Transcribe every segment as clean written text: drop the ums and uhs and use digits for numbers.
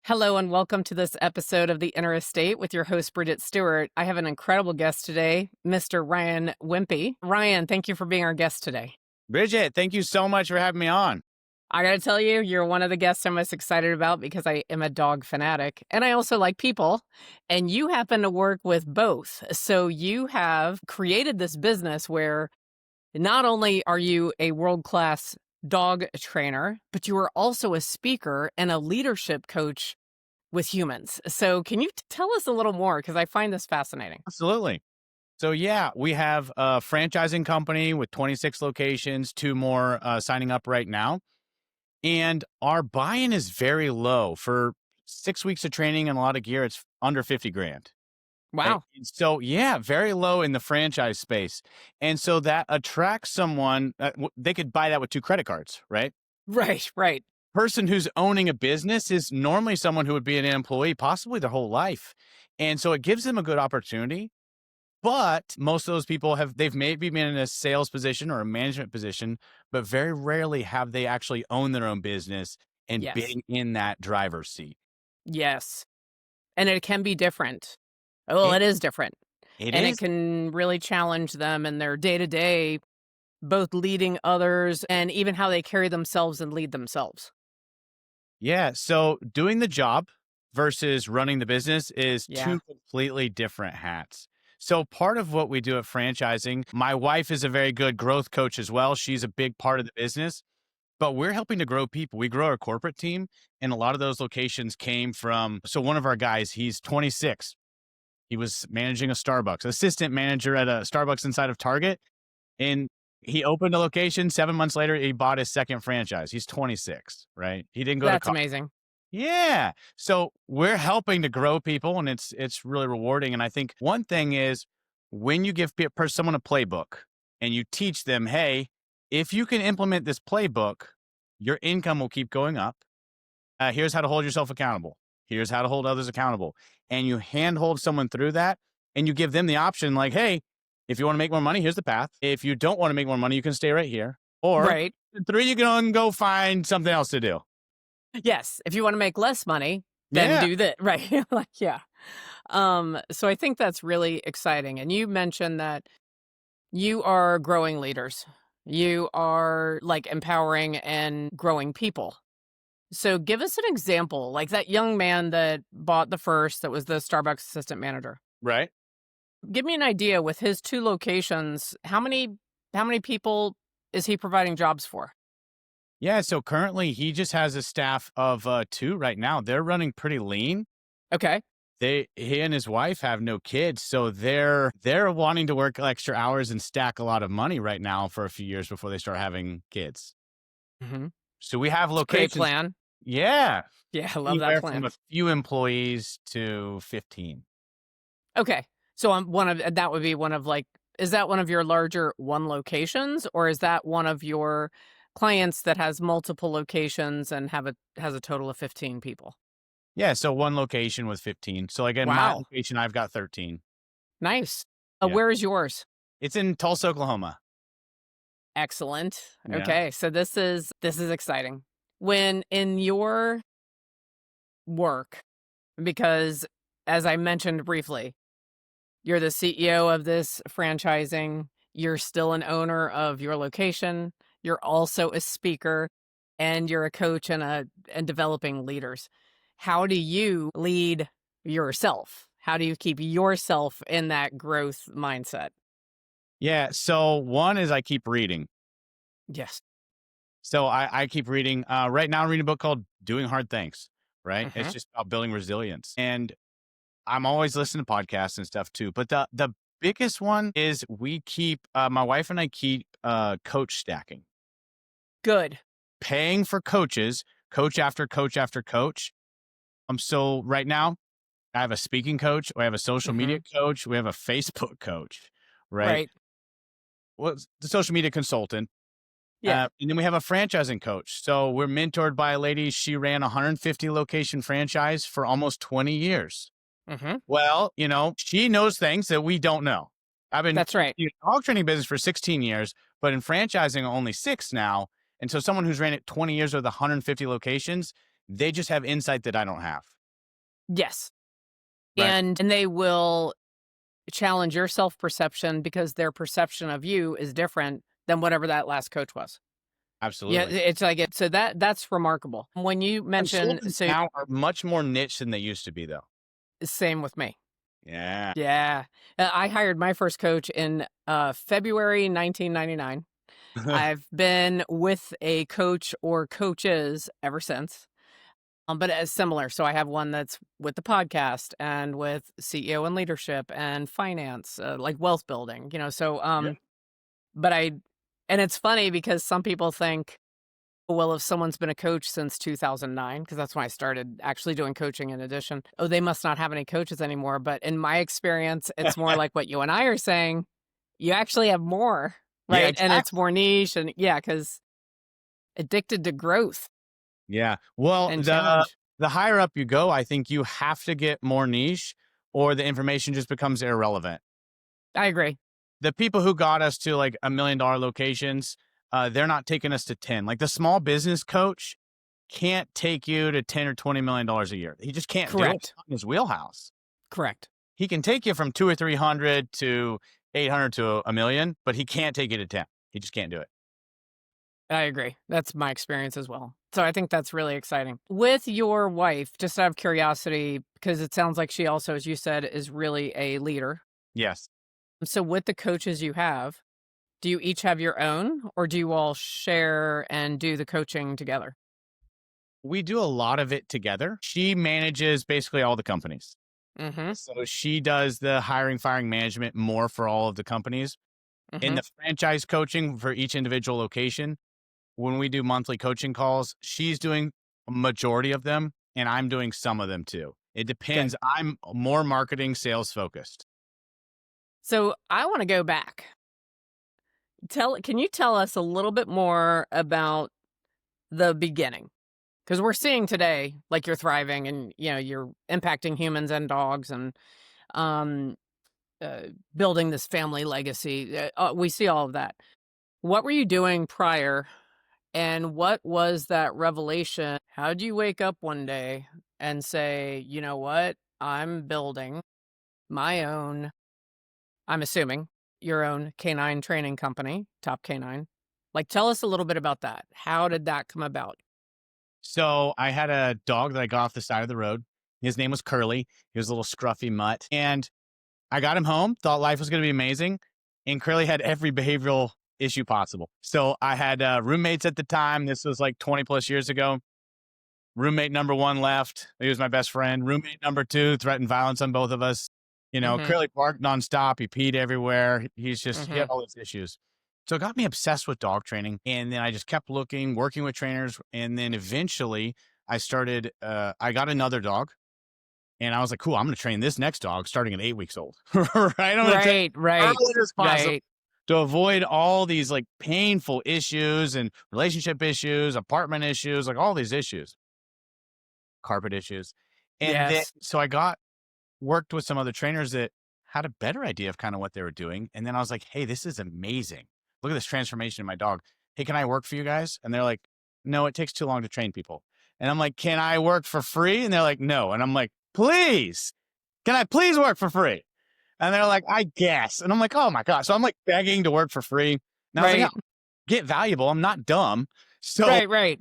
Hello and welcome to this episode of The Inner Estate with your host, Bridget Stuart. I have an incredible guest today, Mr. Ryan Wimpey. Ryan, thank you for being our guest today. Bridget, thank you so much for having me on. I got to tell you, you're one of the guests I'm most excited about because I am a dog fanatic and I also like people. And you happen to work with both. So you have created this business where not only are you a world-class dog trainer, but you are also a speaker and a leadership coach with humans. So can you tell us a little more? Because I find this fascinating. Absolutely. So yeah, we have a franchising company with 26 locations, two more signing up right now. And our buy-in is very low. For 6 weeks of training and a lot of gear, it's under 50 grand. Wow. So yeah, very low in the franchise space. And so that attracts someone, they could buy that with two credit cards, right? Right. Person who's owning a business is normally someone who would be an employee, possibly their whole life. And so it gives them a good opportunity. But most of those people they've maybe been in a sales position or a management position, but very rarely have they actually owned their own business and Yes. been in that driver's seat. Yes. And it can be different. Well, it is different. It And is. it can really challenge them in their day-to-day, both leading others and even how they carry themselves and lead themselves. Yeah. So doing the job versus running the business is Yeah. two completely different hats. So part of what we do at franchising, my wife is a very good growth coach as well. She's a big part of the business, but we're helping to grow people. We grow our corporate team, and a lot of those locations came from, so one of our guys, he's 26. He was managing a Starbucks, assistant manager at a Starbucks inside of Target. And he opened a location. 7 months later, he bought his second franchise. He's 26, right? He didn't go to That's college. amazing. Yeah. So we're helping to grow people, and it's really rewarding. And I think one thing is when you give someone a playbook and you teach them, hey, if you can implement this playbook, your income will keep going up. Here's how to hold yourself accountable. Here's how to hold others accountable. And you handhold someone through that, and you give them the option like, hey, if you want to make more money, here's the path. If you don't want to make more money, you can stay right here. Or Right. 3, you can go find something else to do. Yes. If you want to make less money, then Yeah. do that. Right. Like, yeah. So I think that's really exciting. And you mentioned that you are growing leaders. You are like empowering and growing people. So give us an example, like that young man that bought the first, that was the Starbucks assistant manager. Right. Give me an idea with his two locations, how many people is he providing jobs for? Yeah. So currently he just has a staff of 2 right now. They're running pretty lean. Okay. He and his wife have no kids, so they're wanting to work extra hours and stack a lot of money right now for a few years before they start having kids. Mm-hmm. So we have Great locations. plan. Yeah. Yeah, I love that Anywhere plan. from a few employees to 15. Okay. So I'm that would be one of like, is that one of your larger one locations, or is that one of your clients that has multiple locations and has a total of 15 people? Yeah, so one location with 15. So like in my Wow. location, I've got 13. Nice. Yeah. Where is yours? It's in Tulsa, Oklahoma. Excellent. Yeah. Okay. So this is exciting. When in your work, because as I mentioned briefly, you're the CEO of this franchising, you're still an owner of your location, you're also a speaker, and you're a coach and developing leaders. How do you lead yourself? How do you keep yourself in that growth mindset? Yeah. So one is I keep reading. Yes. So I keep reading. Right now, I'm reading a book called Doing Hard Things, right? It's Mhm. just about building resilience. And I'm always listening to podcasts and stuff too. But the biggest one is my wife and I keep coach stacking, Good. paying for coaches, coach after coach after coach. So right now, I have a speaking coach, we have a social media coach, we have a Facebook coach, right? Right. Well, the social media consultant. Yeah. And then we have a franchising coach. So we're mentored by a lady. She ran a 150 location franchise for almost 20 years. Mhm. Well, she knows things that we don't know. I've been That's right. in the dog training business for 16 years, but in franchising only 6 now. And so someone who's ran it 20 years with 150 locations, they just have insight that I don't have. Yes. Right. And they will challenge your self-perception because their perception of you is different than whatever that last coach was. Yeah, Absolutely. it's like it so that's remarkable. When you mention Consultants so now are much more niche than they used to be, though. same with me. Yeah. Yeah. I hired my first coach in, February 1999. I've been with a coach or coaches ever since, but as similar. So I have one that's with the podcast and with CEO and leadership and finance, like wealth building, so, Yeah. but and it's funny because some people think, well, if someone's been a coach since 2009, because that's when I started actually doing coaching in addition, oh, they must not have any coaches anymore. But in my experience, it's more like what you and I are saying. You actually have more, Yeah, right? And it's exactly. more niche. And yeah, because addicted to growth Yeah. Well, and the challenge. the higher up you go, I think you have to get more niche or the information just becomes irrelevant. I agree. The people who got us to like $1 million locations, they're not taking us to 10. Like the small business coach can't take you to 10 or $20 million a year. He just can't do it. It's Correct. not in his wheelhouse. Correct. He can take you from 2 or 300 to 800 to a million, but he can't take you to 10. He just can't do it. I agree. That's my experience as well. So I think that's really exciting. With your wife, just out of curiosity, because it sounds like she also, as you said, is really a leader. Yes. So with the coaches you have, do you each have your own, or do you all share and do the coaching together? We do a lot of it together. She manages basically all the companies. Mhm, So she does the hiring, firing management more for all of the companies. In mhm. the franchise coaching for each individual location, when we do monthly coaching calls, she's doing a majority of them and I'm doing some of them too. It Good. depends. I'm more marketing sales focused. So I wanna go back. Can you tell us a little bit more about the beginning? Because 'Cause we're seeing today, like, you're thriving and, you're impacting humans and dogs and, um, uh, building this family legacy. We see all of that. What were you doing prior, and what was that revelation? How'd you wake up one day and say, "You know what? I'm building my own," I'm assuming, your own canine training company, Top Canine. Like, tell us a little bit about that. How did that come about? So I had a dog that I got off the side of the road. His name was Curly. He was a little scruffy mutt. And I got him home, thought life was going to be amazing. And Curly had every behavioral issue possible. So I had roommates at the time. This was like 20 plus years ago. Roommate number one left. He was my best friend. Roommate number two threatened violence on both of us. Mhm, Curly barked nonstop. He peed everywhere. He had mhm. all these issues. So it got me obsessed with dog training. And then I just kept looking, working with trainers. And then eventually I got another dog and I was like, cool, I'm going to train this next dog starting at 8 weeks old. Right. I'm going to train Right, right, early as possible right. to avoid all these like painful issues and relationship issues, apartment issues, like all these issues, carpet issues. And then, Yes. so worked with some other trainers that had a better idea of kind of what they were doing. And then I was like, hey, this is amazing. Look at this transformation in my dog. Hey, can I work for you guys? And they're like, no, it takes too long to train people. And I'm like, can I work for free? And they're like, no. And I'm like, please, can I please work for free? And they're like, I guess. And I'm like, oh my God. So I'm like begging to work for free. And I was like, Right. oh, get valuable. I'm not dumb. So Right, right.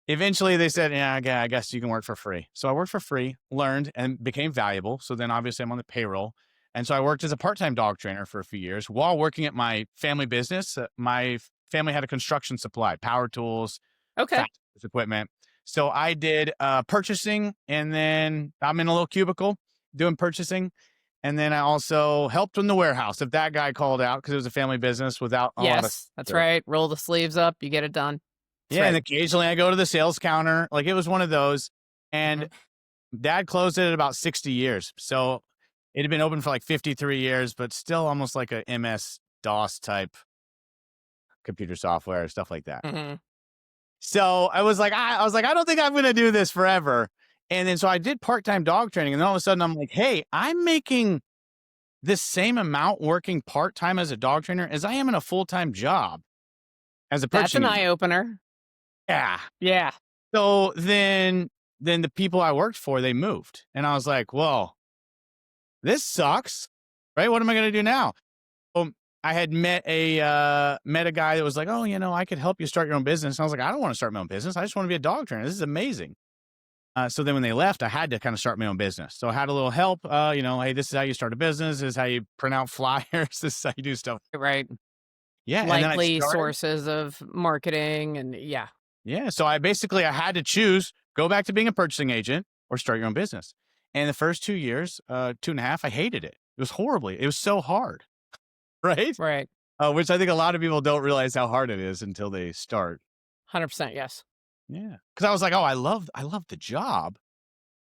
eventually they said, yeah, I guess you can work for free. So I worked for free, learned, and became valuable. So then obviously I'm on the payroll. And so I worked as a part-time dog trainer for a few years while working at my family business. My family had a construction supply, power tools, Okay. factory equipment. So I did purchasing, and then I'm in a little cubicle doing purchasing. And then I also helped in the warehouse if that guy called out because it was a family business without a lot of Yes, that's right. Roll the sleeves up, you get it done. That's yeah, and right. occasionally I go to the sales counter. Like it was one of those. And Mhm. dad closed it at about 60 years. So it had been open for like 53 years, but still almost like a MS DOS type computer software, stuff like that. Mhm. So I don't think I'm going to do this forever. And then so I did part-time dog training. And then all of a sudden I'm like, hey, I'm making the same amount working part-time as a dog trainer as I am in a full-time job as a That's an purchasing agent. eye opener. Yeah. Yeah. So then then the people I worked for, they moved. And I was like, well, this sucks, right? What am I going to do now? I had met a guy that was like, oh, I could help you start your own business. And I was like, I don't want to start my own business. I just want to be a dog trainer. This is amazing. So then when they left, I had to kind of start my own business. So I had a little help, hey, this is how you start a business. This is how you print out flyers. This is how you do stuff. Right. Yeah. And then I Likely started. sources of marketing and yeah. Yeah. So I had to choose, go back to being a purchasing agent or start your own business. And the first 2 years, 2.5, I hated it. It was horribly. It was so hard. Right. Right. Which I think a lot of people don't realize how hard it is until they start. 100% yes. Yeah. Cause I was like, oh, I love the job,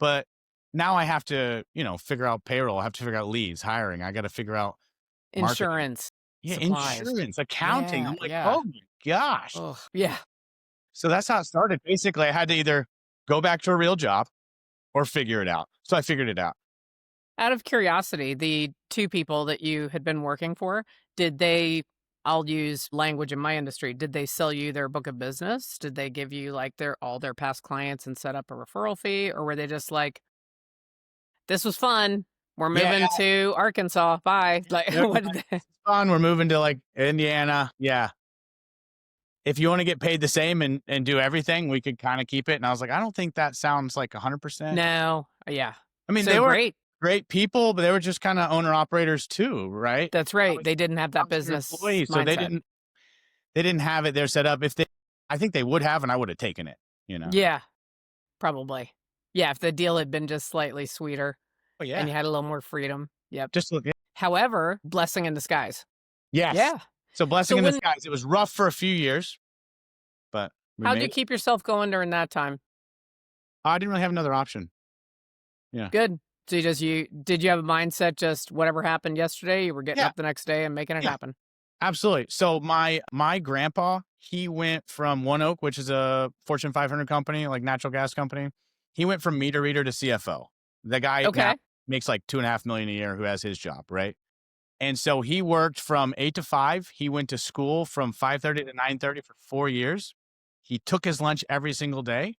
but now I have to, figure out payroll. I have to figure out leads, hiring. I got to figure out marketing. Insurance. Yeah. Supplies. Insurance, accounting. Yeah, I'm like, yeah. oh my gosh. Ugh, yeah. So that's how it started. Basically, I had to either go back to a real job or figure it out. So I figured it out. Out of curiosity, the 2 people that you had been working for, did they, I'll use language in my industry, did they sell you their book of business? Did they give you like all their past clients and set up a referral fee? Or were they just like, this was fun. We're moving to Arkansas. Bye. Like, what did they? It's fun. We're moving to like Indiana. Yeah. If you want to get paid the same and do everything, we could kind of keep it. And I was like, I don't think that sounds like 100%. No. Yeah. I mean, So they were great people, but they were just kind of owner operators too, right? That's right. They didn't have that business Employees, so they mindset. didn't have it there set up. I think they would have, and I would have taken it. Yeah, probably. Yeah, if the deal had been just slightly sweeter Oh yeah. and you had a little more freedom. Yep. Just look. However, blessing in disguise. Yes. Yeah. So blessing So in when- disguise. It was rough for a few years, but How'd you keep yourself going during that time? I didn't really have another option. Yeah. Good. So did you have a mindset just whatever happened yesterday, you were getting Yeah. up the next day and making it happen? Absolutely. So my grandpa, he went from One Oak, which is a Fortune 500 company, like natural gas company. He went from meter reader to CFO. The guy now makes like $2.5 million a year who has his job, right? And so he worked from 8 to 5. He went to school from 5:30 to 9:30 for 4 years. He took his lunch every single day,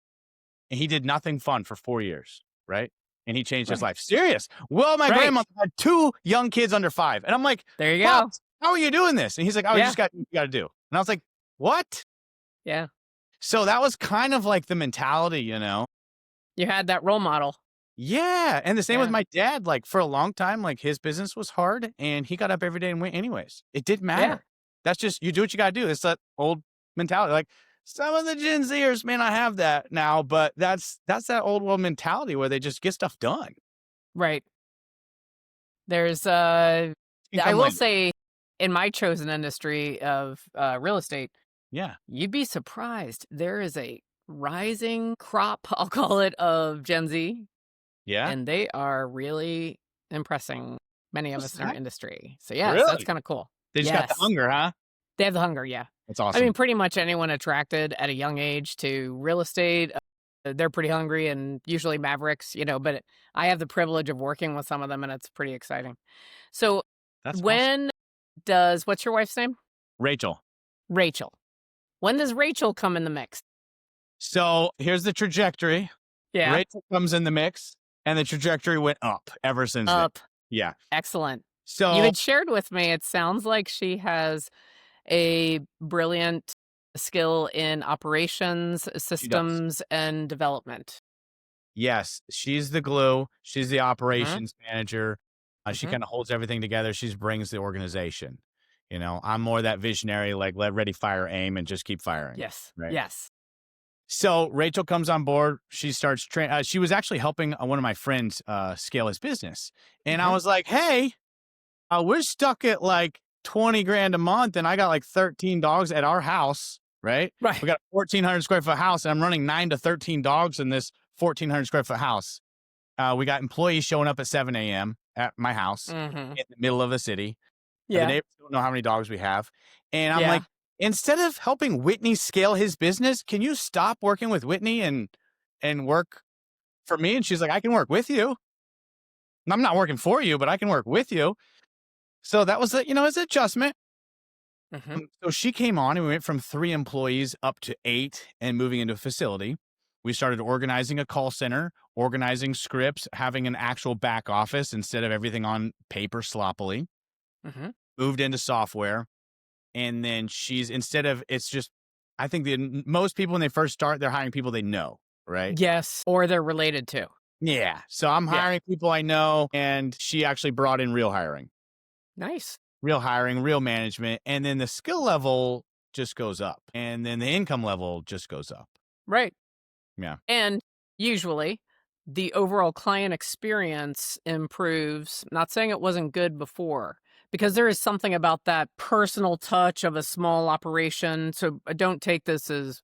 and he did nothing fun for 4 years, right? And he changed his life. Serious. Well, my grandmother had 2 young kids under 5. And I'm like, there you "Wow, go. how are you doing this?" And he's like, "Oh, you just got to do." And I was like, "What?" Yeah. So that was kind of like the mentality, You had that role model. Yeah. And the same with my dad. Like for a long time, like his business was hard and he got up every day and went anyways. It didn't matter. Yeah. That's just, you do what you got to do. It's that old mentality. Like some of the Gen Zers may not have that now, but that's that old world mentality where they just get stuff done. Right. There's I will say in my chosen industry of real estate, yeah, you'd be surprised. There is a rising crop, I'll call it, of Gen Z. Yeah. And they are really impressing many of us in our industry. So yeah, Really? that's kind of cool. They just got the hunger, huh? They have the hunger, yeah. That's awesome. I mean, pretty much anyone attracted at a young age to real estate, they're pretty hungry and usually mavericks, but I have the privilege of working with some of them and it's pretty exciting. So That's when does, what's your wife's name? Rachel. Rachel. When does Rachel come in the mix? So here's the trajectory. Yeah. Rachel comes in the mix and the trajectory went up ever since Up. then. Yeah. Excellent. So You had shared with me, it sounds like she has a brilliant skill in operations, systems, and development. yes, she's the glue. She's the operations manager. She Mhm. kind of holds everything together. She brings the organization. I'm more that visionary, like let ready, fire, aim, and just keep firing. Yes. Right. Yes. So Rachel comes on board. She starts training. She was actually helping one of my friends scale his business. And I was like, hey, we're stuck at like 20 grand a month and I got like 13 dogs at our house, right? Right. We got a 1,400 square foot house and I'm running 9 to 13 dogs in this 1,400 square foot house. We got employees showing up at 7 a.m. at my house in the middle of the city. The neighbors don't know how many dogs we have. And I'm like, instead of helping Whitney scale his business, can you stop working with Whitney and work for me? And she's like, I can work with you. I'm not working for you, but I can work with you. So that was it's an adjustment. So she came on and we went from 3 employees up to 8 and moving into a facility. We started organizing a call center, organizing scripts, having an actual back office instead of everything on paper sloppily, Hmm. moved into software. And then it's just, I think most people when they first start, they're hiring people they know, right? Yes. Or they're related to. Yeah. So I'm Yeah. hiring people I know, and she actually brought in Nice. real hiring, real management. And then the skill level just goes up. And then the income level just goes up. Right. Yeah. And usually the overall client experience improves. Not saying it wasn't good before, because there is something about that personal touch of a small operation. So don't take this as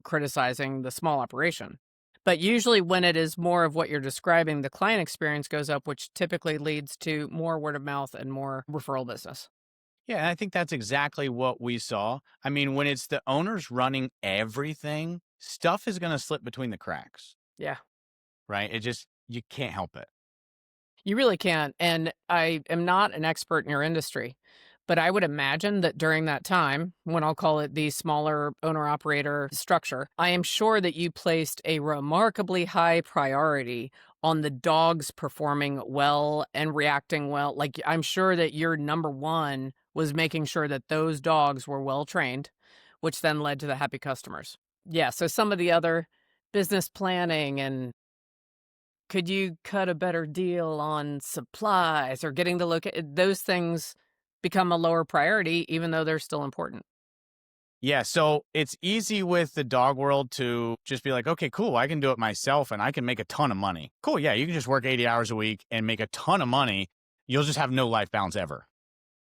criticizing the small operation. But usually, when it is more of what you're describing, the client experience goes up, which typically leads to more word of mouth and more referral business. Yeah, and I think that's exactly what we saw. I mean, when it's the owners running everything, stuff is going to slip between the cracks, Yeah. right? You can't help it. You really can. And I am not an expert in your industry, but I would imagine that during that time, when I'll call it the smaller owner operator structure, I am sure that you placed a remarkably high priority on the dogs performing well and reacting well. Like, I'm sure that your number one was making sure that those dogs were well trained, which then led to the happy customers. Yeah. So some of the other business planning and could you cut a better deal on supplies or getting the those things become a lower priority even though they're still important. Yeah, so it's easy with the dog world to just be like, okay, cool, I can do it myself and I can make a ton of money. Cool, yeah, you can just work 80 hours a week and make a ton of money. You'll just have no life balance ever,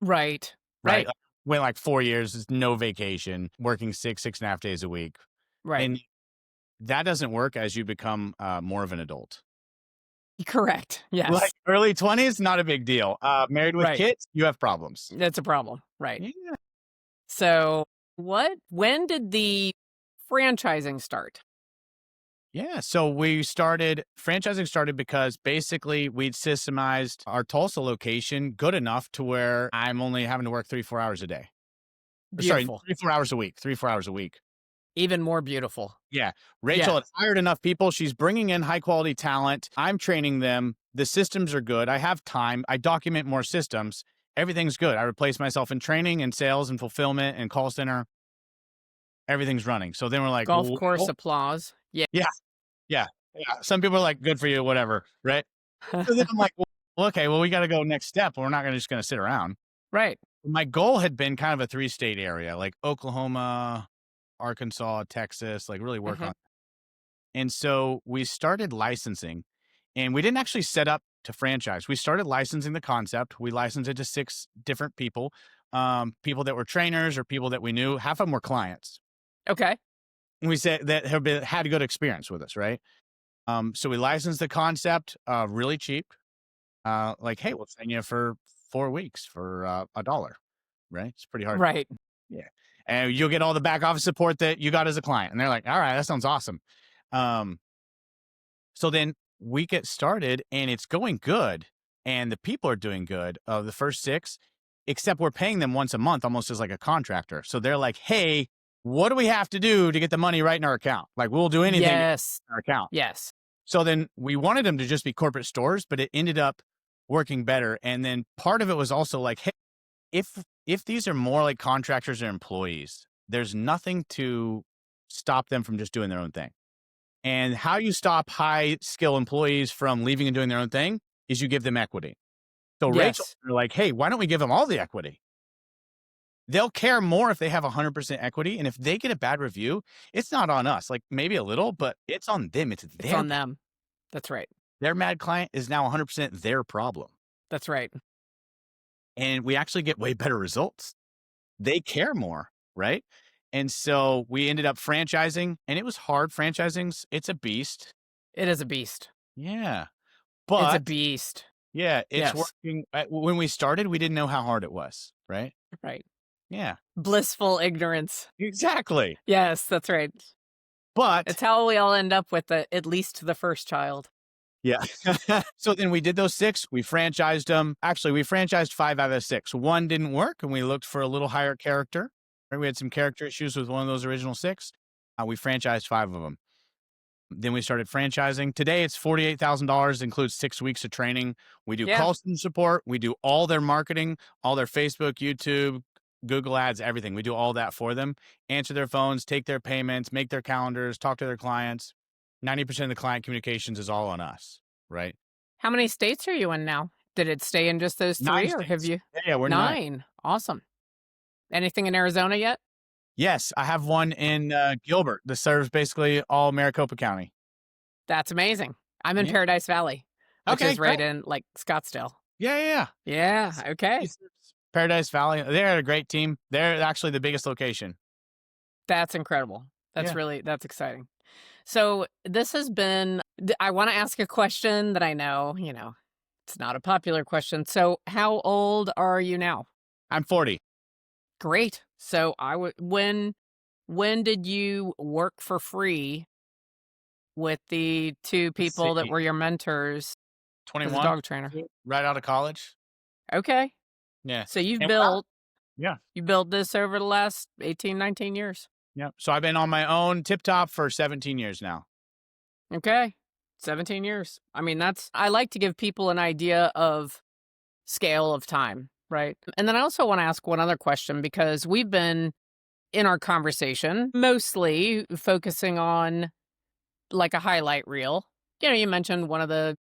Right. right? Right. Like, went like 4 years, is no vacation, working 6.5 days a week. Right. And that doesn't work as you become more of an adult. Correct. Like Yes. early 20s, not a big deal. Married with Right. kids, you have problems. That's a problem. Right. Yeah. So, when did the franchising start? Yeah. So franchising started because basically we'd systemized our Tulsa location good enough to where I'm only having to work 3-4 hours a day. Or sorry, Beautiful. 3-4 hours a week, 3-4 hours a week. Even more beautiful. Yeah. Rachel Yeah. had hired enough people. She's bringing in high quality talent. I'm training them. The systems are good. I have time. I document more systems. Everything's good. I replace myself in training and sales and fulfillment and call center. Everything's running. So then we're like, Golf course well, applause. Yeah. yeah, yeah, yeah. Some people are like, good for you, whatever. Right. So then I'm like, well, okay, well, we got to go next step. We're not just going to sit around. Right. My goal had been kind of a 3-state area, like Oklahoma, Arkansas, Texas, like really work Hmm. on. And so we started licensing, and we didn't actually set up to franchise. We started licensing the concept. We licensed it to 6 different people, people that were trainers or people that we knew. Half of them were clients. Okay. And we said that had a good experience with us, right? So we licensed the concept really cheap. Like, hey, we'll send you for 4 weeks for $1, right? It's pretty hard. Right. Yeah. And you'll get all the back office support that you got as a client. And they're like, all right, that sounds awesome. Um, so then we get started and it's going good. And the people are doing good. The first 6, except we're paying them once a month, almost as like a contractor. So they're like, hey, what do we have to do to get the money right in our account? Like, we'll do anything in Yes. our account. Yes. So then we wanted them to just be corporate stores, but it ended up working better. And then part of it was also like, hey, if these are more like contractors or employees, there's nothing to stop them from just doing their own thing. And how you stop high skill employees from leaving and doing their own thing is you give them equity. So Rachel, Yes. they're like, hey, why don't we give them all the equity? They'll care more if they have 100% equity. And if they get a bad review, it's not on us. Like maybe a little, but it's on them. It's It's on them. That's right. their mad client is now 100% their problem. That's right. And we actually get way better results. They care more, right? And so we ended up franchising, and it was hard. It's a beast. It is a beast. Yeah. It's a But beast. yeah, it's Yes. working. When we started, we didn't know how hard it was, right? Right. Yeah, Blissful ignorance. exactly. Yes, that's right. But It's how we all end up with at least the first child. yeah. So then we did those 6. We franchised them. Actually, we franchised 5 out of 6. One didn't work, and we looked for a little higher character. Right? We had some character issues with one of those original 6. We franchised 5 of them. Then we started franchising. Today it's $48,000, includes 6 weeks of training. We do Yeah. call center support. We do all their marketing, all their Facebook, YouTube, Google ads, everything. We do all that for them. Answer their phones, take their payments, make their calendars, talk to their clients. 90% of the client communications is all on us, right? How many states are you in now? Did it stay in just those 9 3, or have states. you Yeah, we're 9. 9? Awesome. Anything in Arizona yet? Yes, I have one in Gilbert that serves basically all Maricopa County. That's amazing. I'm in Yeah. Paradise Valley, which Okay, is right great. in, like, Scottsdale. Yeah, yeah, yeah. Yeah, He okay. serves Paradise Valley. They're a great team. They're actually the biggest location. That's incredible. Yeah. That's exciting. So this has been I wanna ask a question that I know, it's not a popular question. So how old are you now? I'm 40. Great. So I would when did you work for free with the 2 Let's people that see, were your mentors as a 21, dog trainer? right out of college. Okay. Yeah. So you've And without built yeah, you built this over the last 18, 19 years. yeah. So I've been on my own tip top for 17 years now. Okay. 17 years. I mean, I like to give people an idea of scale of time, right? And then I also want to ask one other question, because we've been in our conversation mostly focusing on like a highlight reel. You mentioned one of the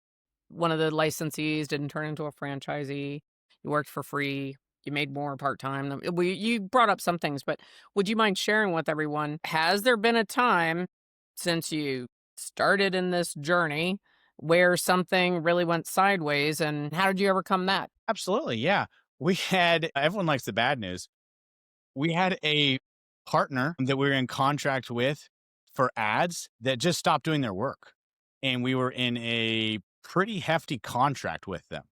licensees didn't turn into a franchisee. You worked for free. You made more part-time. You brought up some things, but would you mind sharing with everyone, has there been a time since you started in this journey where something really went sideways, and how did you overcome that? Absolutely. Yeah. We had, everyone likes the bad news. We had a partner that we were in contract with for ads that just stopped doing their work. And we were in a pretty hefty contract with them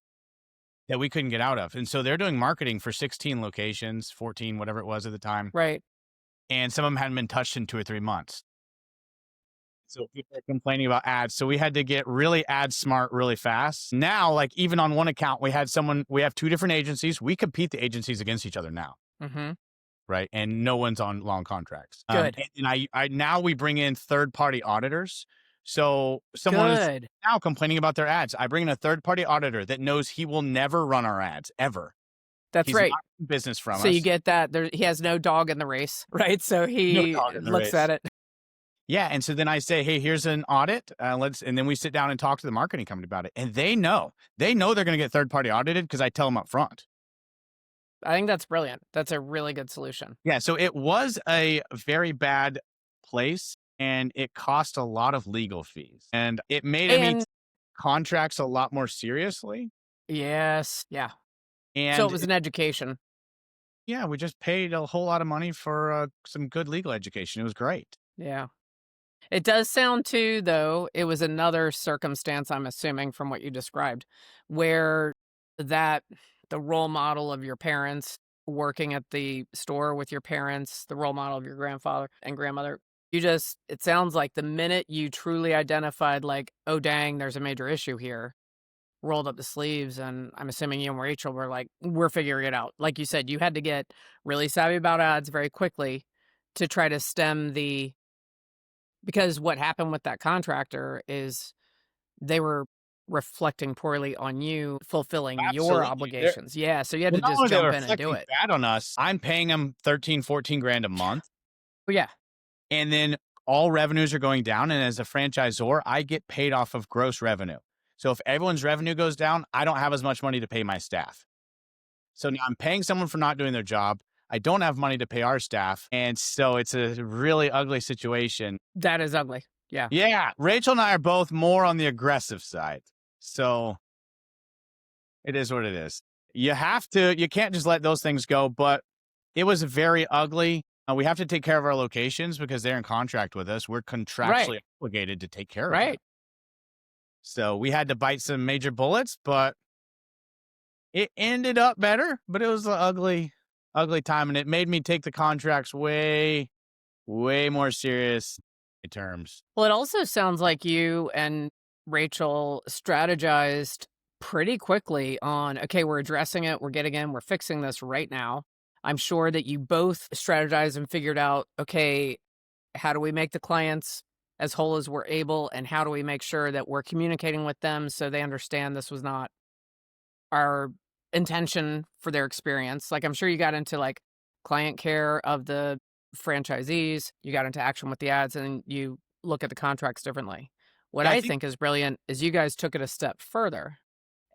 that we couldn't get out of. And so they're doing marketing for 16 locations, 14, whatever it was at the time. Right. And some of them hadn't been touched in 2 or 3 months. So people are complaining about ads. So we had to get really ad smart really fast. Now, like even on one account, we have 2 different agencies. We compete the agencies against each other now. Mm-hmm. Right. And no one's on long contracts. Good. And I now we bring in third-party auditors. So someone is Good. now complaining about their ads. I bring in a third-party auditor that knows he will never run our ads ever. That's He's right. not in business from So us. you get that he has no dog in the race, right? So No he dog in the looks race. at it. Yeah. And so then I say, hey, here's an audit. And then we sit down and talk to the marketing company about it. And they know they're going to get third-party audited because I tell them up front. I think that's brilliant. That's a really good solution. Yeah. So it was a very bad place and it cost a lot of legal fees and it made me And take contracts a lot more seriously. yes, yeah. So And it was an education. yeah, we just paid a whole lot of money for some good legal education. It was great. Yeah. It does sound too, though, it was another circumstance, I'm assuming from what you described, where that the role model of your parents working at the store with your parents, the role model of your grandfather and grandmother, it sounds like the minute you truly identified, like, oh, dang, there's a major issue here, rolled up the sleeves. And I'm assuming you and Rachel were like, we're figuring it out. Like you said, you had to get really savvy about ads very quickly to try to stem because what happened with that contractor is they were reflecting poorly on you fulfilling your Absolutely. obligations. Yeah, so you had to Not just only they were jump in and do reflecting it. bad on us, I'm paying them 13, 14 grand a month. But yeah, And then all revenues are going down. And as a franchisor, I get paid off of gross revenue. So if everyone's revenue goes down, I don't have as much money to pay my staff. So now I'm paying someone for not doing their job. I don't have money to pay our staff. And so it's a really ugly situation. that is ugly. Yeah. Yeah. Rachel and I are both more on the aggressive side. So it is what it is. You can't just let those things go. But it was very ugly. We have to take care of our locations because they're in contract with us. We're contractually obligated to take care of them. Right. So we had to bite some major bullets, but it ended up better. But it was an ugly, ugly time. And it made me take the contracts way, way more serious in terms. Well, it also sounds like you and Rachel strategized pretty quickly on, okay, we're addressing it, we're getting in, we're fixing this right now. I'm sure that you both strategized and figured out, okay, how do we make the clients as whole as we're able, and how do we make sure that we're communicating with them so they understand this was not our intention for their experience. Like, I'm sure you got into, like, client care of the franchisees, you got into action with the ads, and you look at the contracts differently. What Yeah, I I think think is brilliant is you guys took it a step further,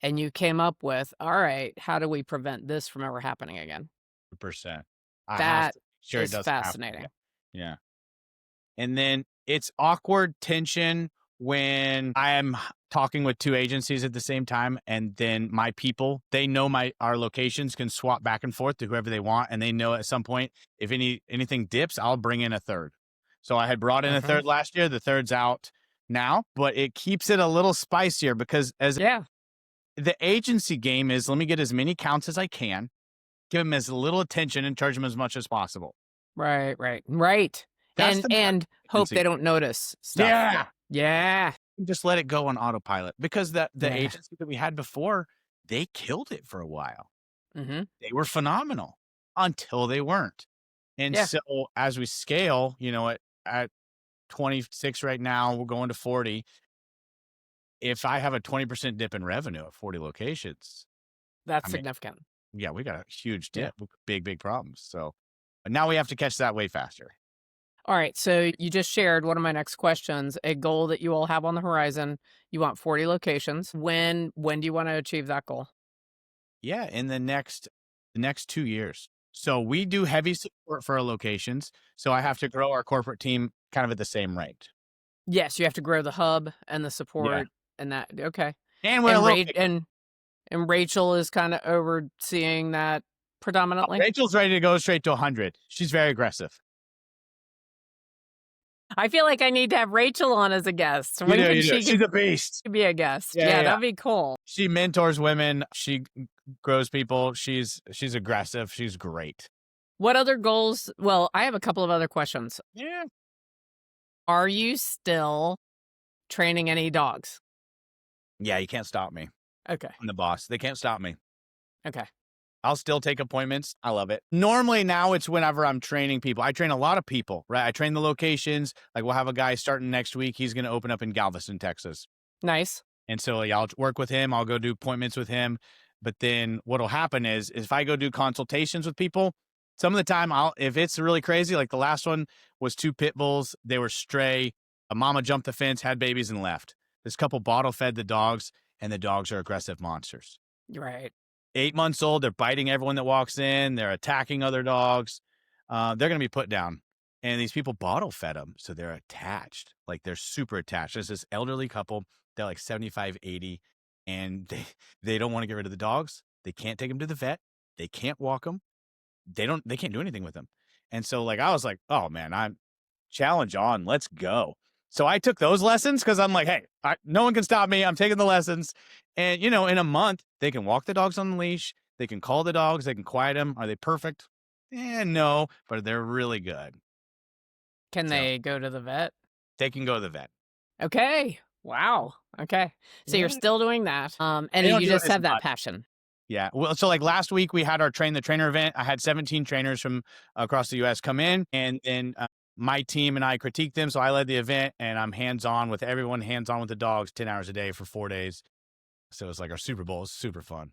and you came up with, "All right, how do we prevent this from ever happening again?" 100%. I have That to make sure it is doesn't happen again. fascinating. Yeah. And then it's awkward tension when I am talking with two agencies at the same time, and then my people, they know our locations can swap back and forth to whoever they want, and they know at some point if anything dips, I'll bring in a third. So I had brought in a Mhm. third last year. The third's out now, but it keeps it a little spicier because as Yeah. the agency game is, let me get as many counts as I can, give them as little attention, and charge them as much as possible. Right, right, right. That's And the and marketing hope agency. they don't notice stuff. Yeah. Yeah. Just let it go on autopilot because the Yeah. agency that we had before, they killed it for a while. Mhm. They were phenomenal until they weren't. And Yeah. so as we scale, at 26 right now, we're going to 40. If I have a 20% dip in revenue at 40 locations, That's I mean, significant. yeah, we got a huge Yeah. dip, big, big problems. So now we have to catch that way faster. All right, so you just shared one of my next questions, a goal that you all have on the horizon. You want 40 locations. When do you want to achieve that goal? Yeah, in the next 2 years. So we do heavy support for our locations, so I have to grow our corporate team kind of at the same rate. Yes, you have to grow the hub and the Yeah. support and that. Okay. And we're a And little Ra- big. and Rachel is kind of overseeing that predominantly. Rachel's ready to go straight to 100. She's very aggressive. I feel like I need to have Rachel on as a guest. You When do, could you do. she She's a beast. be a guest? Yeah, yeah, Yeah, yeah. that'd be cool. She mentors women. She grows people. She's aggressive. She's great. What other goals? Well, I have a couple of other questions. Yeah. Are you still training any dogs? Yeah, you can't stop me. Okay. I'm the boss. They can't stop me. Okay. I'll still take appointments. I love it. Normally now it's whenever I'm training people. I train a lot of people, right? I train the locations. Like we'll have a guy starting next week. He's going to open up in Galveston, Texas. Nice. And so yeah, I'll work with him. I'll go do appointments with him. But then what'll happen is if I go do consultations with people, some of the time if it's really crazy, like the last one was two pit bulls. They were stray. A mama jumped the fence, had babies, and left. This couple bottle fed the dogs, and the dogs are aggressive monsters. Right. 8 months old. They're biting everyone that walks in. They're attacking other dogs. They're going to be put down. And these people bottle fed them. So they're attached. Like they're super attached. There's this elderly couple. They're like 75, 80. And they don't want to get rid of the dogs. They can't take them to the vet. They can't walk them. They can't do anything with them. And so like, I was like, oh man, I'm challenge on. Let's go. So I took those lessons because I'm like, hey, no one can stop me. I'm taking the lessons. And, in a month, they can walk the dogs on the leash. They can call the dogs. They can quiet them. Are they perfect? No, but they're really good. Can So they go to the vet? they can go to the vet. Okay. Wow. Okay. So you're Yeah. still doing that. And They don't you do it just as have that much. passion. Yeah. Well, so like last week we had our Train the Trainer event. I had 17 trainers from across the U.S. come in, and my team and I critiqued them. So I led the event, and I'm hands-on with everyone, hands-on with the dogs, 10 hours a day for 4 days. So it's like our Super Bowl is super fun.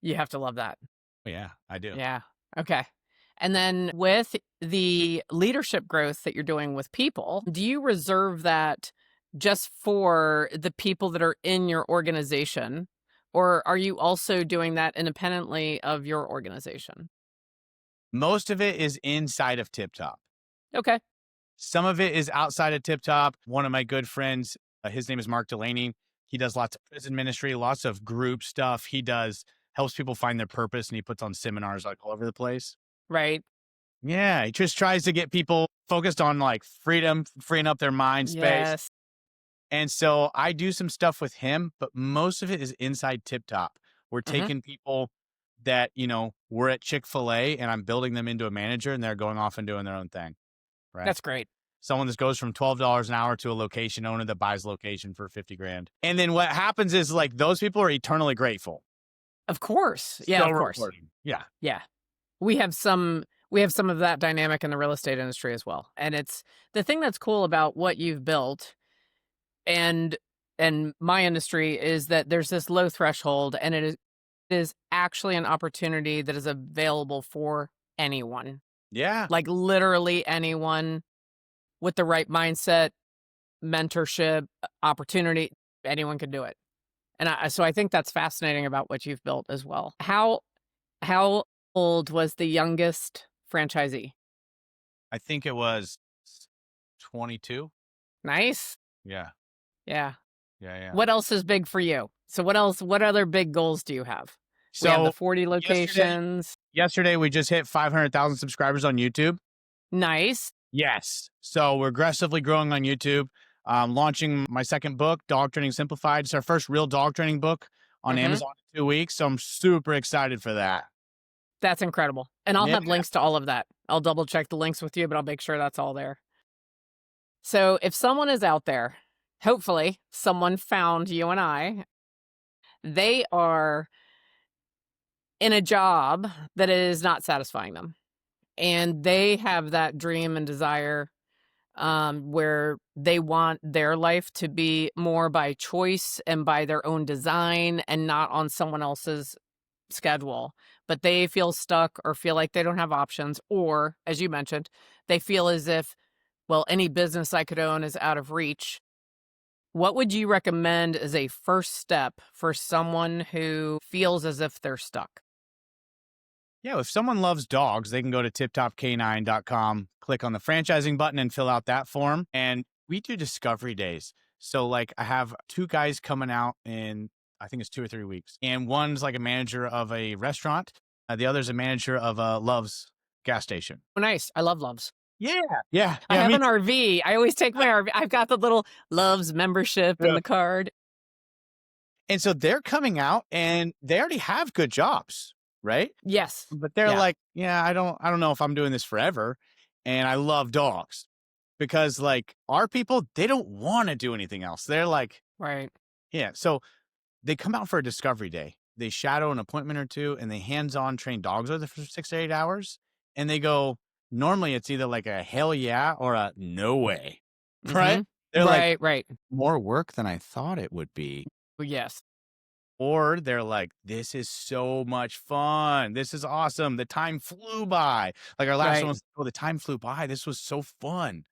You have to love that. But yeah, I do. Yeah. Okay. And then with the leadership growth that you're doing with people, do you reserve that just for the people that are in your organization? Or are you also doing that independently of your organization? Most of it is inside of Tip Top. Okay. Some of it is outside of Tip Top. One of my good friends, his name is Mark Delaney. He does lots of prison ministry, lots of group stuff. He helps people find their purpose, and he puts on seminars like all over the place. Right. Yeah, he just tries to get people focused on like freedom, freeing up their mind space. Yes. And so I do some stuff with him, but most of it is inside Tip Top. We're Mhm. taking people that, were at Chick-fil-A, and I'm building them into a manager, and they're going off and doing their own thing. Right. That's great. Someone that goes from $12 an hour to a location owner that buys location for 50 grand. And then what happens is like those people are eternally grateful. Of course. Yeah, Still of course. reporting. Yeah. Yeah. We have some We have some of that dynamic in the real estate industry as well. And it's the thing that's cool about what you've built and my industry is that there's this low threshold and it is actually an opportunity that is available for anyone. Yeah. Like literally anyone with the right mindset, mentorship, opportunity, anyone can do it. And so I think that's fascinating about what you've built as well. How old was the youngest franchisee? I think it was 22. Nice. Yeah. Yeah. Yeah. Yeah. What else is big for you? So what other big goals do you have? We have the So 40 locations. yesterday we just hit 500,000 subscribers on YouTube. Nice. Yes. So we're aggressively growing on YouTube. Launching my second book, Dog Training Simplified. It's our first real dog training book on Mhm. Amazon in 2 weeks. So I'm super excited for that. That's incredible. And I'll Yeah. have links to all of that. I'll double check the links with you, but I'll make sure that's all there. So if someone is out there, hopefully someone found you and I, they are in a job that is not satisfying them. And they have that dream and desire where they want their life to be more by choice and by their own design and not on someone else's schedule. But they feel stuck or feel like they don't have options. Or, as you mentioned, they feel as if, well, any business I could own is out of reach. What would you recommend as a first step for someone who feels as if they're stuck? Yeah, if someone loves dogs, they can go to tiptopk9.com, click on the franchising button and fill out that form. And we do discovery days. So like I have 2 guys coming out in, I think it's 2 or 3 weeks. And one's like a manager of a restaurant. The other's a manager of a Love's gas station. Oh, nice. I love Loves. Yeah. Yeah. I Yeah. have Me an RV. I always take my RV. I've got the little Loves membership too. in the card. And so they're coming out and they already have good jobs, right? Yes. But they're Yeah. like, yeah, I don't know if I'm doing this forever. And I love dogs because like our people, they don't want to do anything else. They're like, Right. yeah. So they come out for a discovery day. They shadow an appointment or two and they hands-on train dogs with it for 6 to 8 hours. And they go, normally it's either like a hell yeah or a no way. Right? Mhm. They're like, Right. more work than I thought it would be. Well, yes. Or they're like, this is so much fun. This is awesome. The time flew by. Like our last Right. one was, oh, the time flew by. This was so fun.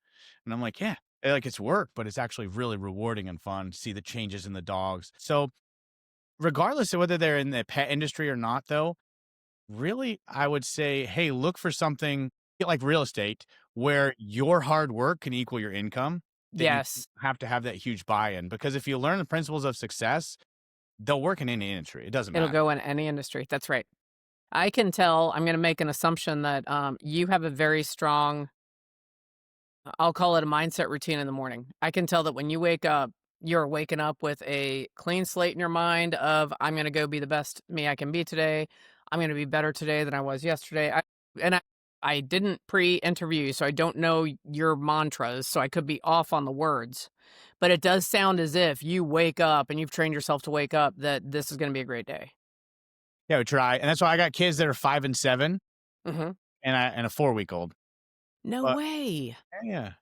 And I'm like, yeah, like it's work, but it's actually really rewarding and fun to see the changes in the dogs. So regardless of whether they're in the pet industry or not, though, really, I would say, hey, look for something like real estate where your hard work can equal your income. That you Yes. have to have that huge buy-in because if you learn the principles of success, they'll work in any industry. It doesn't It'll matter. go in any industry. That's right. I can tell, I'm going to make an assumption that you have a very strong, I'll call it a mindset routine in the morning. I can tell that when you wake up, you're waking up with a clean slate in your mind of, I'm going to go be the best me I can be today. I'm going to be better today than I was yesterday. I didn't pre-interview you, so I don't know your mantras, so I could be off on the words. But it does sound as if you wake up and you've trained yourself to wake up that this is going to be a great day. Yeah, we try. And that's why I got kids that are 5 and 7 Mm-hmm. and a 4-week-old. No But way. yeah.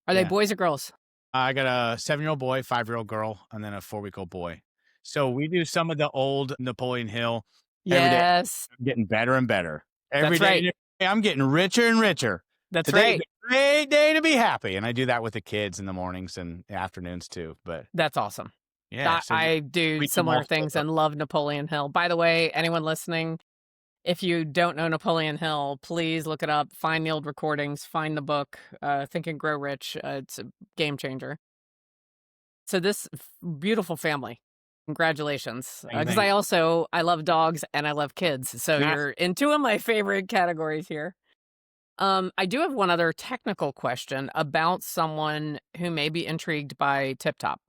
Are they Yeah. boys or girls? I got a 7-year-old boy, 5-year-old girl, and then a 4-week-old boy. So we do some of the old Napoleon Hill every day. Yes. I'm getting better and better. Every That's day I'm getting richer and richer. That's Today's right. a great day to be happy. And I do that with the kids in the mornings and afternoons too. But That's awesome. yeah. So I do we do similar multiple things books. and love Napoleon Hill. By the way, anyone listening, if you don't know Napoleon Hill, please look it up. Find the old recordings. Find the book, Think and Grow Rich. It's a game changer. So this beautiful family, congratulations. Because I love dogs and I love kids. So Nice. you're in 2 of my favorite categories here. I do have one other technical question about someone who may be intrigued by Tip Top.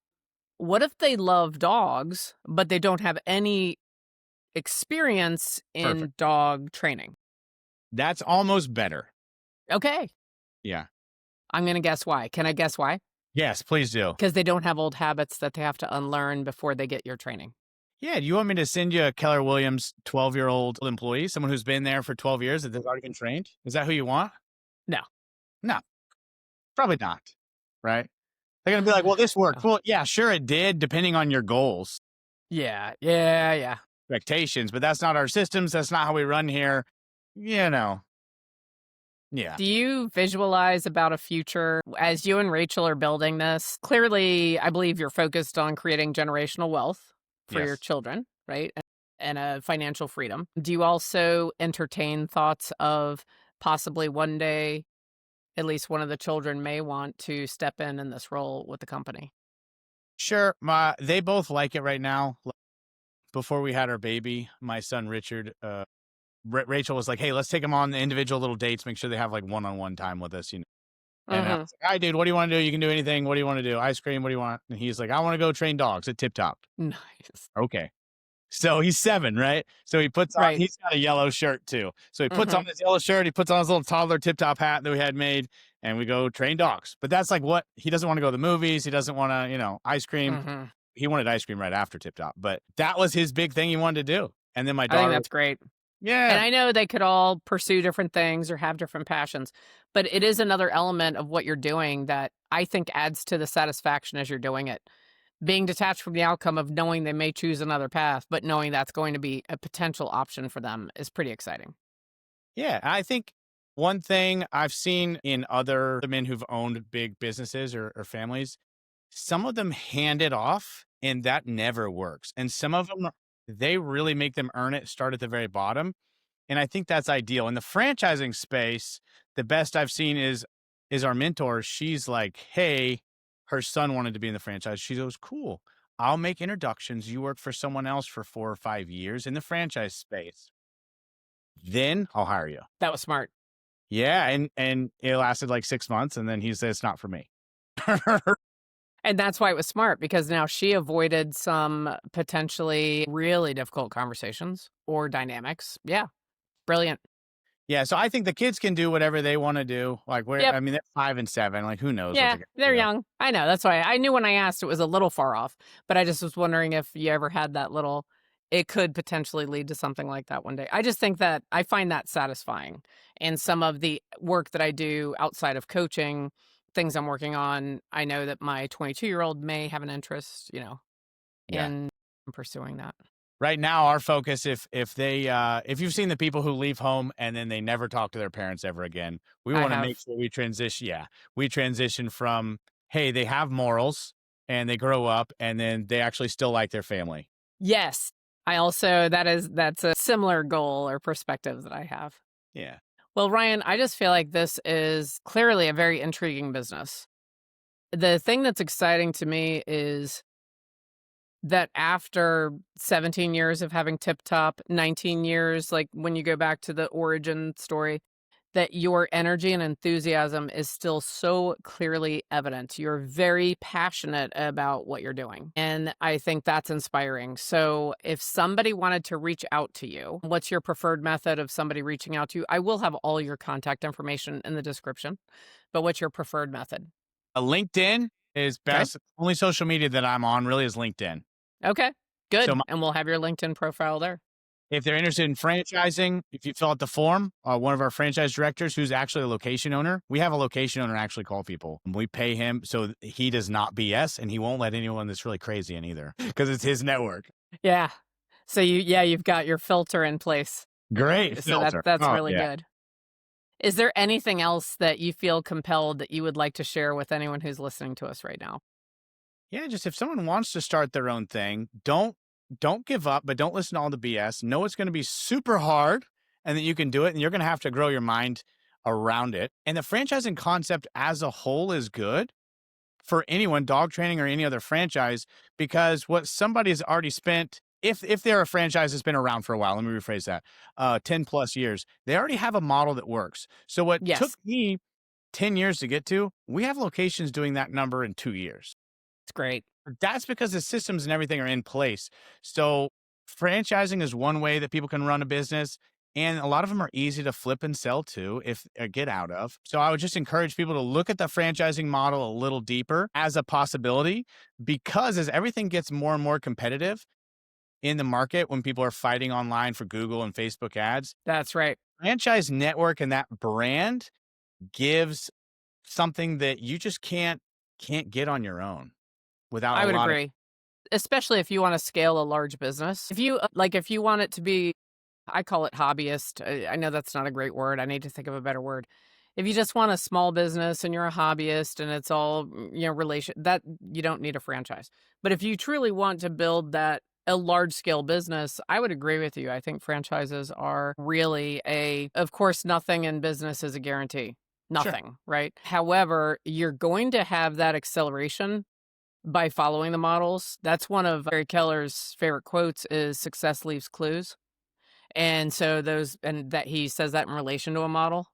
What if they love dogs, but they don't have any experience in Perfect. dog training? That's almost better. Okay. Yeah. I'm going to guess why. Can I guess why? Yes, please do. Because they don't have old habits that they have to unlearn before they get your training. Yeah. Do you want me to send you a Keller Williams 12-year-old employee, someone who's been there for 12 years that has already been trained? Is that who you want? No. No, probably not. Right. They're going to be like, well, this worked. No. Well, yeah, sure it did, depending on your goals, Yeah. Yeah. Yeah. expectations, but that's not our systems. That's not how we run here. You know, yeah. Do you visualize about a future as you and Rachel are building this? Clearly, I believe you're focused on creating generational wealth for your Yes. children, right? And a financial freedom. Do you also entertain thoughts of possibly one day, at least one of the children may want to step in this role with the company? Sure. They both like it right now. Before we had our baby, my son Richard, Rachel was like, "Hey, let's take them on the individual little dates. Make sure they have like one-on-one time with us, you know." And I Hmm. was like, "All right, dude, what do you want to do? You can do anything. What do you want to do? Ice cream? What do you want?" And he's like, "I want to go train dogs at Tip Top." Nice. Okay. So he's 7, right? So Right. he's got a yellow shirt too. So he puts Hmm. on his yellow shirt, he puts on his little toddler Tip Top hat that we had made, and we go train dogs. But that's like what he doesn't want to go to the movies. He doesn't want to, ice cream. Hmm. He wanted ice cream right after Tip Top, but that was his big thing he wanted to do. And then my I think daughter, that's great. And yeah, I know they could all pursue different things or have different passions, but it is another element of what you're doing that I think adds to the satisfaction as you're doing it. Being detached from the outcome of knowing they may choose another path, but knowing that's going to be a potential option for them is pretty exciting. yeah. I think one thing I've seen in other men who've owned big businesses or families, some of them hand it off and that never works. And some of them, they really make them earn it, start at the very bottom. And I think that's ideal. In the franchising space, the best I've seen is our mentor. She's like, "Hey, her son wanted to be in the franchise." She goes, "Cool. I'll make introductions. You work for someone else for 4 or 5 years in the franchise space. Then I'll hire you." That was smart. Yeah, and it lasted like 6 months and then he said, "It's not for me." And that's why it was smart because now she avoided some potentially really difficult conversations or dynamics. Yeah, brilliant. Yeah, so I think the kids can do whatever they wanna do. Like, Yep. I mean, they're 5 and 7, like, who knows what Yeah, they're gonna they're do. young. I know. That's why I knew when I asked it was a little far off, but I just was wondering if you ever had that little it could potentially lead to something like that one day. I just think that I find that satisfying. And some of the work that I do outside of coaching, things I'm working on, I know that my 22-year-old may have an interest, Yeah. in pursuing that. Right now, our focus, if you've seen the people who leave home and then they never talk to their parents ever again, we I wanna make have sure we transition. Yeah, we transition from, hey, they have morals and they grow up and then they actually still like their family. yes. I also that's a similar goal or perspective that I have. Yeah. Well, Ryan, I just feel like this is clearly a very intriguing business. The thing that's exciting to me is that after 17 years of having Tip Top, 19 years, like when you go back to the origin story, that your energy and enthusiasm is still so clearly evident. You're very passionate about what you're doing. And I think that's inspiring. So, if somebody wanted to reach out to you, what's your preferred method of somebody reaching out to you? I will have all your contact information in the description, but what's your preferred method? LinkedIn is Okay. best. Only social media that I'm on really is LinkedIn. Okay. So Good. And we'll have your LinkedIn profile there. if they're interested in franchising, if you fill out the form, one of our franchise directors, who's actually a location owner, we have a location owner actually call people. We pay him so he does not BS and he won't let anyone that's really crazy in either because it's his network. Yeah. So you've got your filter in place. Great So filter. that's Oh, really yeah. good. Is there anything else that you feel compelled that you would like to share with anyone who's listening to us right now? Yeah, just if someone wants to start their own thing, don't give up, but don't listen to all the BS. Know it's going to be super hard and that you can do it and you're going to have to grow your mind around it. And the franchising concept as a whole is good for anyone, dog training or any other franchise, because what somebody's already spent, if they're a franchise that's been around for a while, let me rephrase that, 10 plus years, they already have a model that works. So what took Yes, me 10 years to get to, we have locations doing that number in 2 years. it's great. That's because the systems and everything are in place. So franchising is one way that people can run a business. And a lot of them are easy to flip and sell to if get out of. So I would just encourage people to look at the franchising model a little deeper as a possibility because as everything gets more and more competitive, in the market when people are fighting online for Google and Facebook ads. That's right. Franchise network and that brand gives something that you just can't get on your own without I a would lot of. agree, especially if you wanna scale a large business. If you, like, if you want it to be, I call it hobbyist. I know that's not a great word. I need to think of a better word. If you just want a small business and you're a hobbyist and it's all, relation that you don't need a franchise. But if you truly want to build that a large scale business, I would agree with you. I think franchises are really of course, nothing in business is a guarantee. Sure. Nothing, right? However, you're going to have that acceleration by following the models. That's one of Gary Keller's favorite quotes is success leaves clues. And so and that he says that in relation to a model.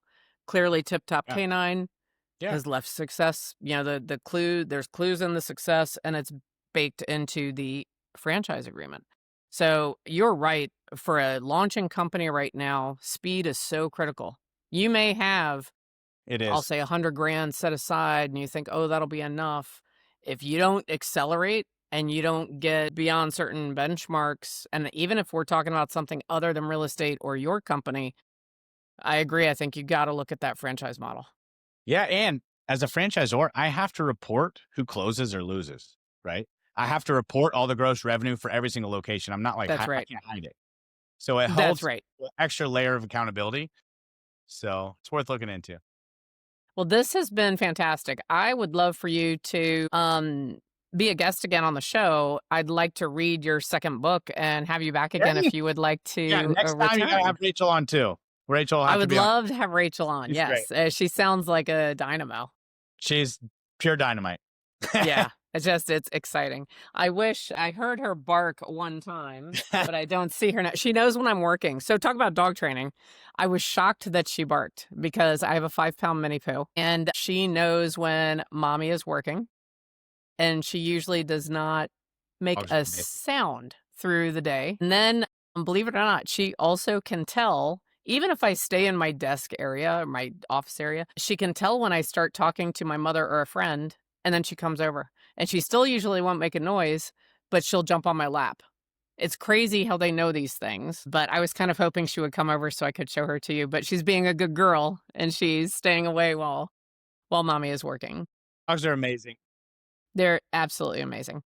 Clearly, Tip Top Yeah. Canine Yeah. has left success. The clue, there's clues in the success, and it's baked into the franchise agreement. So you're right. For a launching company right now, speed is so critical. You may have, It I'll is. say, 100 grand set aside, and you think, oh, that'll be enough. If you don't accelerate and you don't get beyond certain benchmarks, and even if we're talking about something other than real estate or your company, I agree. I think you got to look at that franchise model. Yeah, and as a franchisor, I have to report who closes or loses, right? I have to report all the gross revenue for every single location. I'm not like That's I right. can't hide it. So it That's holds right. an extra layer of accountability. So it's worth looking into. Well, this has been fantastic. I would love for you to be a guest again on the show. I'd like to read your second book and have you back again if Ready? you would like Yeah, to next time you gotta return. have Rachel on too. Rachel will I have to would be on. love to have Rachel on. She's great. Yes. She sounds like a dynamo. She's pure dynamite. Yeah. It's exciting. I wish I heard her bark one time, but I don't see her now. She knows when I'm working. So talk about dog training. I was shocked that she barked because I have a 5 pound mini poo and she knows when mommy is working and she usually does not make Dogs are a amazing. sound through the day. And then, believe it or not, she also can tell, even if I stay in my desk area, or my office area, she can tell when I start talking to my mother or a friend, and then she comes over. And she still usually won't make a noise, but she'll jump on my lap. It's crazy how they know these things, but I was kind of hoping she would come over so I could show her to you. But she's being a good girl and she's staying away while mommy is working. Dogs are amazing. They're absolutely amazing.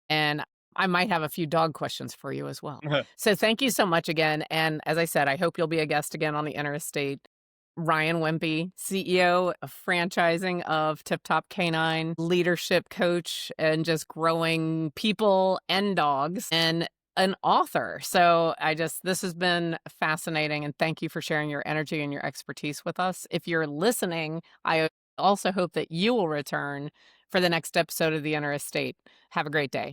And I might have a few dog questions for you as well. So thank you so much again. And as I said, I hope you'll be a guest again on the Interstate. Ryan Wimpey, CEO of franchising of Tip Top Canine, leadership coach, and just growing people and dogs, and an author. So this has been fascinating. And thank you for sharing your energy and your expertise with us. If you're listening, I also hope that you will return for the next episode of the Interstate. Have a great day.